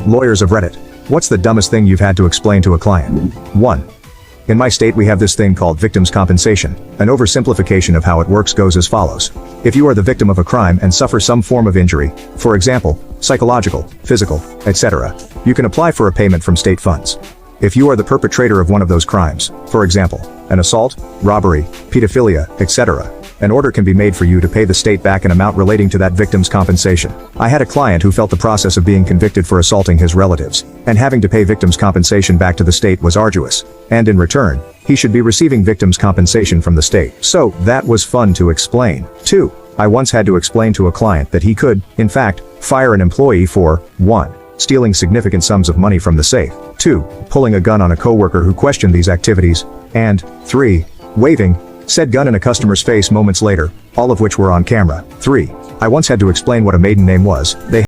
Lawyers of Reddit. What's the dumbest thing you've had to explain to a client? 1. In my state we have this thing called victims' compensation. An oversimplification of how it works goes as follows. If you are the victim of a crime and suffer some form of injury, for example, psychological, physical, etc., you can apply for a payment from state funds. If you are the perpetrator of one of those crimes, for example, an assault, robbery, pedophilia, etc., an order can be made for you to pay the state back an amount relating to that victim's compensation. I had a client who felt the process of being convicted for assaulting his relatives, and having to pay victims' compensation back to the state was arduous, and in return, he should be receiving victims' compensation from the state. So, that was fun to explain. 2. I once had to explain to a client that he could, in fact, fire an employee for 1. Stealing significant sums of money from the safe, 2. Pulling a gun on a coworker who questioned these activities, and 3. Waving said gun in a customer's face moments later, all of which were on camera. 3. I once had to explain what a maiden name was. They